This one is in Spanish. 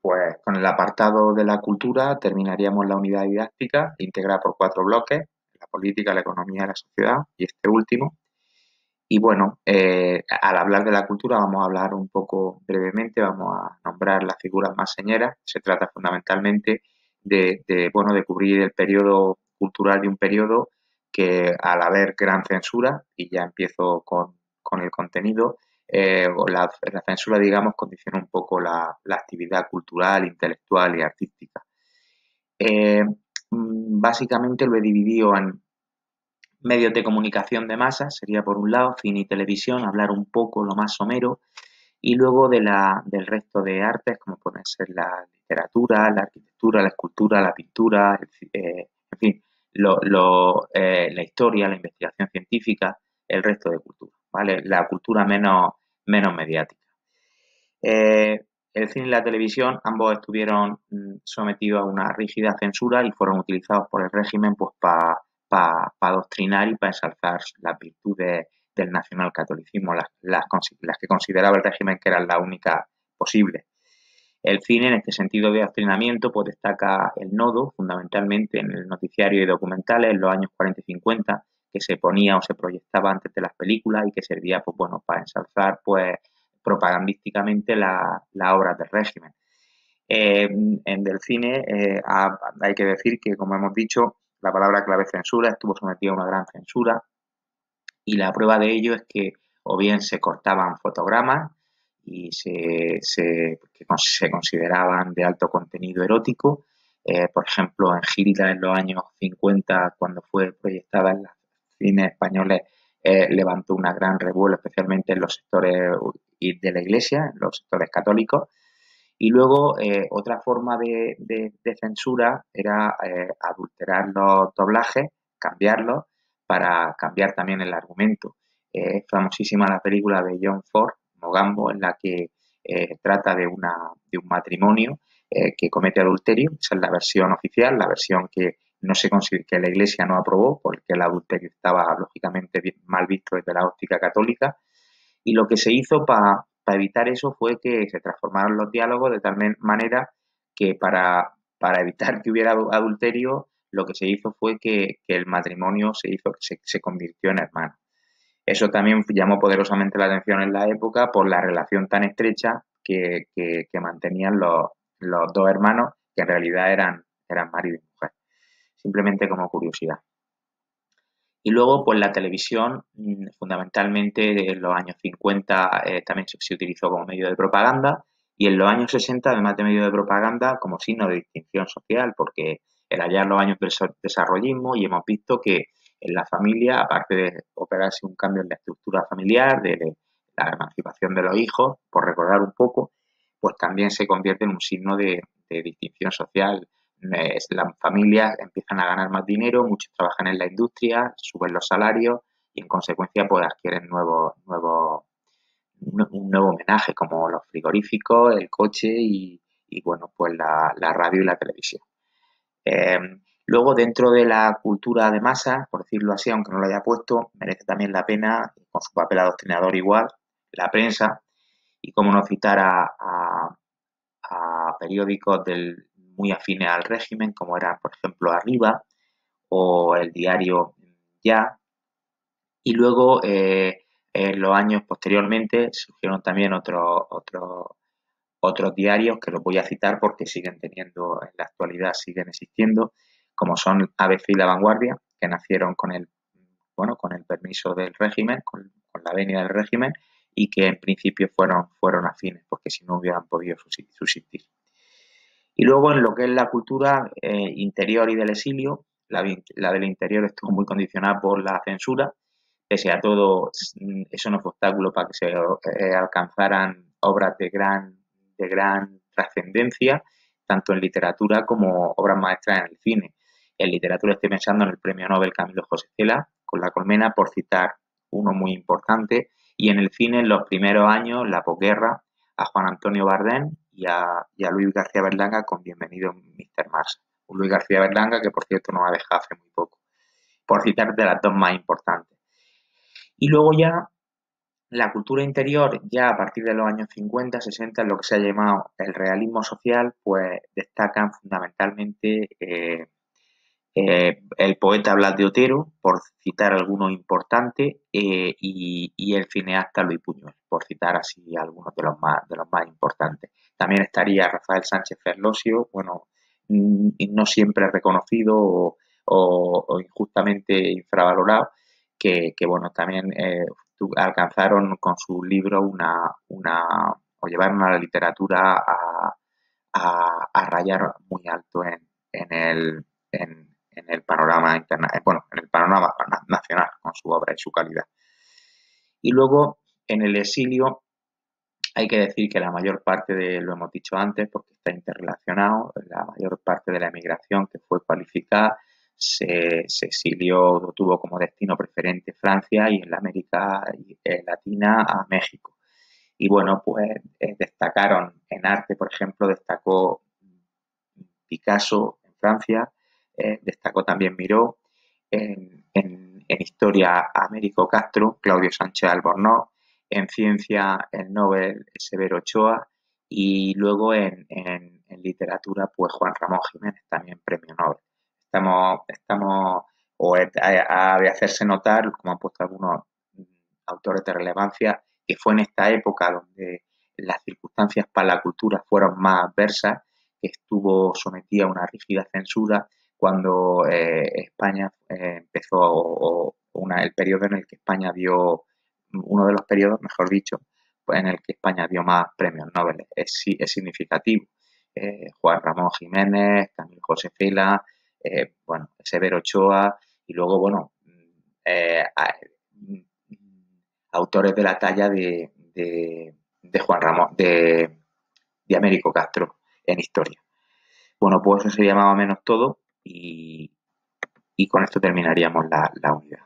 Pues con el apartado de la cultura terminaríamos la unidad didáctica, integrada por 4 bloques: la política, la economía, la sociedad y este último. Y bueno, al hablar de la cultura vamos a hablar un poco brevemente, vamos a nombrar las figuras más señeras. Se trata fundamentalmente bueno, de cubrir el periodo cultural de un periodo que, al haber gran censura, y ya empiezo con el contenido, o la censura, digamos, condiciona un poco la actividad cultural, intelectual y artística. Eh, Básicamente lo he dividido en medios de comunicación de masas, sería por un lado cine y televisión, hablar un poco lo más somero, y luego del resto de artes, como pueden ser la literatura, la arquitectura, la escultura, la pintura, en fin, la historia, la investigación científica, el resto de cultura, ¿vale? La cultura menos mediática. Eh, el cine y la televisión ambos estuvieron sometidos a una rígida censura y fueron utilizados por el régimen, pues, para adoctrinar y para ensalzar las virtudes del nacionalcatolicismo, las que consideraba el régimen que eran las únicas posibles. El cine, en este sentido de adoctrinamiento, pues destaca el nodo, fundamentalmente en el noticiario y documentales en los años 40 y 50, que se ponía o se proyectaba antes de las películas y que servía, pues bueno, para ensalzar, pues, propagandísticamente la obra del régimen. Del cine, hay que decir que, como hemos dicho, la palabra clave censura estuvo sometida a una gran censura, y la prueba de ello es que o bien se cortaban fotogramas y se consideraban de alto contenido erótico. Por ejemplo, en Gilda, en los años 50, cuando fue proyectada en los cines españoles, levantó una gran revuelo, especialmente en los sectores de la Iglesia, en los sectores católicos. Y luego, otra forma de censura era adulterar los doblajes, cambiarlos, para cambiar también el argumento. Es famosísima la película de John Ford, Mogambo, en la que trata de un matrimonio que comete adulterio. Esa es la versión oficial, la versión que no se que la Iglesia no aprobó, porque el adulterio estaba lógicamente mal visto desde la óptica católica. Y lo que se hizo para evitar eso fue que se transformaron los diálogos de tal manera que, para evitar que hubiera adulterio, lo que se hizo fue que el matrimonio se convirtió en hermano. Eso también llamó poderosamente la atención en la época por la relación tan estrecha que mantenían los dos hermanos, que en realidad eran marido y mujer. Simplemente como curiosidad. Y luego, pues la televisión, fundamentalmente en los años 50, también se utilizó como medio de propaganda, y en los años 60, además de medio de propaganda, como signo de distinción social, porque era ya en los años del desarrollismo y hemos visto que en la familia, aparte de operarse un cambio en la estructura familiar, de la emancipación de los hijos, por recordar un poco, pues también se convierte en un signo de distinción social. Las familias empiezan a ganar más dinero, muchos trabajan en la industria, suben los salarios y, en consecuencia, pues adquieren un nuevo homenaje, como los frigoríficos, el coche y bueno, pues la radio y la televisión. Eh, Luego, dentro de la cultura de masa, por decirlo así, aunque no lo haya puesto, merece también la pena, con su papel adoctrinador igual, la prensa, y cómo no citar a periódicos muy afines al régimen, como eran, por ejemplo, Arriba o el diario Ya. Y luego, en los años posteriormente, surgieron también otros diarios que los voy a citar porque siguen teniendo, en la actualidad siguen existiendo, como son ABC y La Vanguardia, que nacieron con el permiso del régimen, con la venia del régimen, y que en principio fueron afines, porque si no hubieran podido subsistir. Y luego, en lo que es la cultura interior y del exilio, la del interior estuvo muy condicionada por la censura. Pese a todo, eso no fue obstáculo para que se alcanzaran obras de gran trascendencia, tanto en literatura como obras maestras en el cine. En literatura estoy pensando en el premio Nobel Camilo José Cela, con La colmena, por citar uno muy importante, y en el cine, en los primeros años, la posguerra, a Juan Antonio Bardem y a Luis García Berlanga con Bienvenido Mr. Mars. Un Luis García Berlanga que, por cierto, nos ha dejado hace muy poco, por citar de las dos más importantes. Y luego ya la cultura interior, ya a partir de los años 50, 60, en lo que se ha llamado el realismo social, pues destacan fundamentalmente el poeta Blas de Otero, por citar algunos importantes, y el cineasta Luis Buñuel, por citar así algunos de los más importantes. También estaría Rafael Sánchez Ferlosio, bueno, no siempre reconocido o injustamente infravalorado, que bueno, también alcanzaron con sus libros o llevaron a la literatura a rayar muy alto en el panorama bueno, en el panorama nacional con su obra y su calidad. Y luego en el exilio hay que decir que la mayor parte lo hemos dicho antes porque está interrelacionado, la mayor parte de la emigración que fue cualificada se exilió, tuvo como destino preferente Francia y en la América Latina a México. Y bueno, pues destacaron en arte, por ejemplo, destacó Picasso en Francia, destacó también Miró, en historia Américo Castro, Claudio Sánchez Albornoz, en ciencia el Nobel Severo Ochoa y luego en literatura pues Juan Ramón Jiménez, también premio Nobel. Ha de hacerse notar, como han puesto algunos autores de relevancia, que fue en esta época donde las circunstancias para la cultura fueron más adversas, que estuvo sometida a una rígida censura cuando España empezó, el periodo en el que España dio, uno de los periodos, mejor dicho, pues en el que España dio más premios Nobel. Es significativo. Juan Ramón Jiménez, Camilo José Cela, bueno, Severo Ochoa y luego, bueno, eh, autores de la talla de Juan Ramón, de Américo Castro en historia. Bueno, pues eso sería más o menos todo y con esto terminaríamos la unidad.